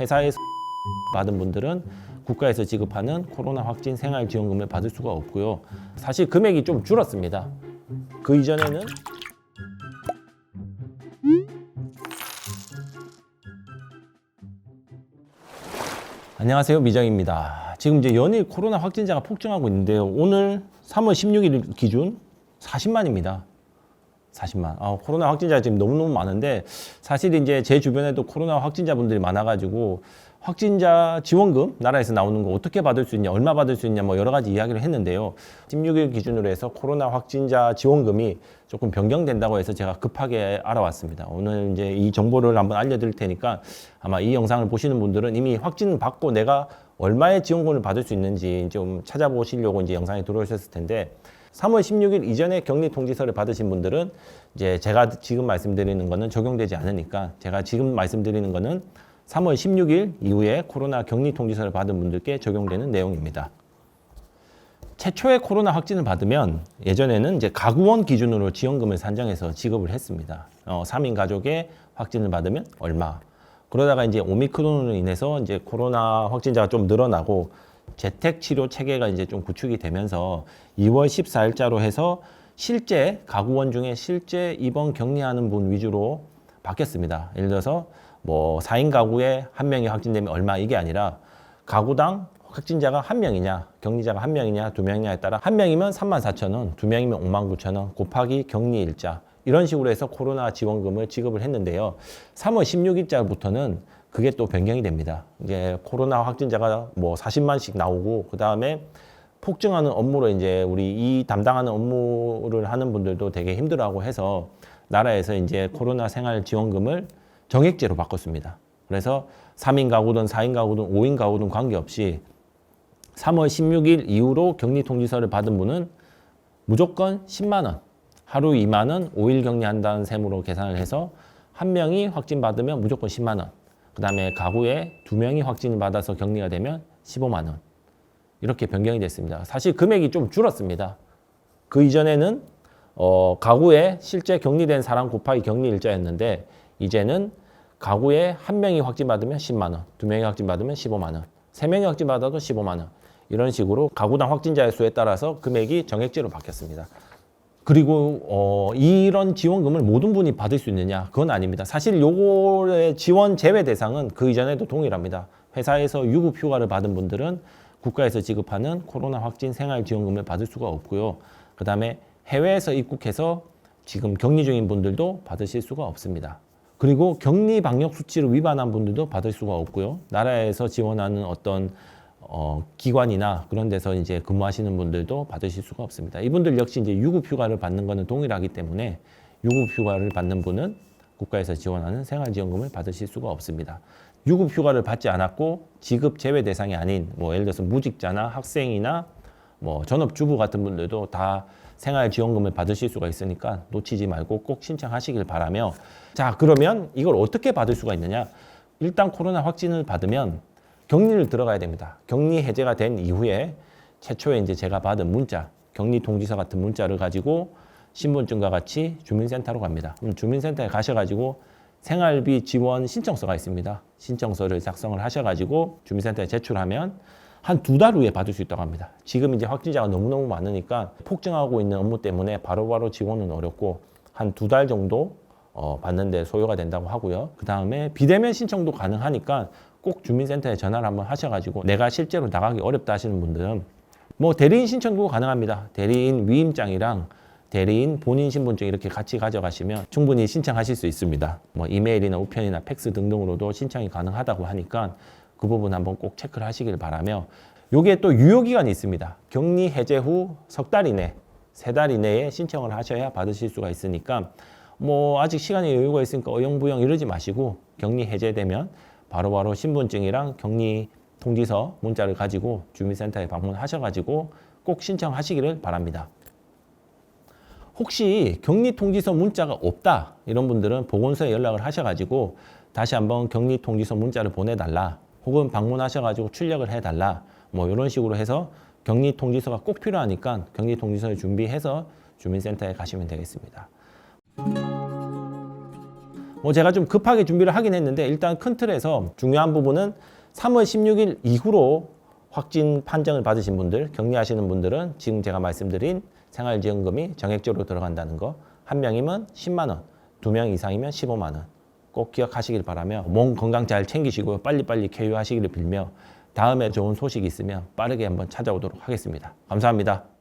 회사에서 받은 분들은 국가에서 지급하는 코로나 확진 생활 지원금을 받을 수가 없고요. 사실 금액이 좀 줄었습니다. 그 이전에는 안녕하세요, 미정입니다. 지금 이제 연일 코로나 확진자가 폭증하고 있는데요. 오늘 3월 16일 기준 40만입니다. 40만. 코로나 확진자가 지금 너무너무 많은데, 사실 이제 제 주변에도 코로나 확진자분들이 많아가지고 확진자 지원금 나라에서 나오는 거 어떻게 받을 수 있냐, 얼마 받을 수 있냐, 뭐 여러 가지 이야기를 했는데요. 16일 기준으로 해서 코로나 확진자 지원금이 조금 변경된다고 해서 제가 급하게 알아왔습니다. 오늘 이제 이 정보를 한번 알려드릴 테니까 아마 이 영상을 보시는 분들은 이미 확진 받고 내가 얼마의 지원금을 받을 수 있는지 좀 찾아보시려고 이제 영상에 들어오셨을 텐데, 3월 16일 이전에 격리 통지서를 받으신 분들은 이제 제가 지금 말씀드리는 거는 적용되지 않으니까, 제가 지금 말씀드리는 거는 3월 16일 이후에 코로나 격리 통지서를 받은 분들께 적용되는 내용입니다. 최초의 코로나 확진을 받으면 예전에는 이제 가구원 기준으로 지원금을 산정해서 지급을 했습니다. 3인 가족의 확진을 받으면 얼마. 그러다가 이제 오미크론으로 인해서 이제 코로나 확진자가 좀 늘어나고 재택치료 체계가 이제 좀 구축이 되면서 2월 14일자로 해서 실제 가구원 중에 실제 입원 격리하는 분 위주로 바뀌었습니다. 예를 들어서 뭐 4인 가구에 한 명이 확진되면 얼마, 이게 아니라 가구당 확진자가 한 명이냐, 격리자가 한 명이냐, 두 명이냐에 따라 한 명이면 34,000원, 두 명이면 59,000원 곱하기 격리일자, 이런 식으로 해서 코로나 지원금을 지급을 했는데요. 3월 16일자부터는 그게 또 변경이 됩니다. 이제 코로나 확진자가 뭐 40만씩 나오고, 그 다음에 폭증하는 업무로 이제 우리 이 담당하는 업무를 하는 분들도 되게 힘들어하고 해서 나라에서 이제 코로나 생활 지원금을 정액제로 바꿨습니다. 그래서 3인 가구든 4인 가구든 5인 가구든 관계없이 3월 16일 이후로 격리 통지서를 받은 분은 무조건 10만 원, 하루 2만 원, 5일 격리한다는 셈으로 계산을 해서 한 명이 확진 받으면 무조건 10만 원. 그 다음에 가구에 두 명이 확진을 받아서 격리가 되면 15만 원. 이렇게 변경이 됐습니다. 사실 금액이 좀 줄었습니다. 그 이전에는 가구에 실제 격리된 사람 곱하기 격리 일자였는데, 이제는 가구에 한 명이 확진 받으면 10만 원, 두 명이 확진 받으면 15만 원, 세 명이 확진 받아도 15만 원. 이런 식으로 가구당 확진자의 수에 따라서 금액이 정액제로 바뀌었습니다. 그리고 이런 지원금을 모든 분이 받을 수 있느냐? 그건 아닙니다. 사실 요거의 지원 제외 대상은 그 이전에도 동일합니다. 회사에서 유급 휴가를 받은 분들은 국가에서 지급하는 코로나 확진 생활 지원금을 받을 수가 없고요. 그 다음에 해외에서 입국해서 지금 격리 중인 분들도 받으실 수가 없습니다. 그리고 격리 방역 수치를 위반한 분들도 받을 수가 없고요. 나라에서 지원하는 어떤 기관이나 그런 데서 이제 근무하시는 분들도 받으실 수가 없습니다. 이분들 역시 이제 유급 휴가를 받는 것은 동일하기 때문에 유급 휴가를 받는 분은 국가에서 지원하는 생활지원금을 받으실 수가 없습니다. 유급 휴가를 받지 않았고 지급 제외 대상이 아닌 뭐 예를 들어서 무직자나 학생이나 뭐 전업주부 같은 분들도 다 생활지원금을 받으실 수가 있으니까 놓치지 말고 꼭 신청하시길 바라며, 자, 그러면 이걸 어떻게 받을 수가 있느냐? 일단 코로나 확진을 받으면 격리를 들어가야 됩니다. 격리 해제가 된 이후에 최초에 이제 제가 받은 문자, 격리 통지서 같은 문자를 가지고 신분증과 같이 주민센터로 갑니다. 주민센터에 가셔가지고 생활비 지원 신청서가 있습니다. 신청서를 작성을 하셔가지고 주민센터에 제출하면 한 2달 후에 받을 수 있다고 합니다. 지금 이제 확진자가 너무너무 많으니까 폭증하고 있는 업무 때문에 바로바로 지원은 어렵고 한 2달 정도 받는데 소요가 된다고 하고요. 그 다음에 비대면 신청도 가능하니까 꼭 주민센터에 전화를 한번 하셔가지고, 내가 실제로 나가기 어렵다 하시는 분들은 뭐 대리인 신청도 가능합니다. 대리인 위임장이랑 대리인 본인 신분증 이렇게 같이 가져가시면 충분히 신청하실 수 있습니다. 뭐 이메일이나 우편이나 팩스 등등으로도 신청이 가능하다고 하니까 그 부분 한번 꼭 체크를 하시길 바라며, 요게 또 유효기간이 있습니다. 격리 해제 후 석 달 이내, 3달 이내에 신청을 하셔야 받으실 수가 있으니까 뭐 아직 시간이 여유가 있으니까 어영부영 이러지 마시고, 격리 해제되면 바로바로 신분증이랑 격리 통지서 문자를 가지고 주민센터에 방문하셔가지고 꼭 신청하시기를 바랍니다. 혹시 격리 통지서 문자가 없다 이런 분들은 보건소에 연락을 하셔가지고 다시 한번 격리 통지서 문자를 보내달라, 혹은 방문하셔가지고 출력을 해달라, 뭐 이런 식으로 해서 격리 통지서가 꼭 필요하니까 격리 통지서를 준비해서 주민센터에 가시면 되겠습니다. 뭐 제가 좀 급하게 준비를 하긴 했는데 일단 큰 틀에서 중요한 부분은 3월 16일 이후로 확진 판정을 받으신 분들, 격리하시는 분들은 지금 제가 말씀드린 생활지원금이 정액적으로 들어간다는 거. 한 명이면 10만 원, 2명 이상이면 15만 원. 꼭 기억하시길 바라며 몸 건강 잘 챙기시고 빨리빨리 쾌유하시기를 빌며 다음에 좋은 소식이 있으면 빠르게 한번 찾아오도록 하겠습니다. 감사합니다.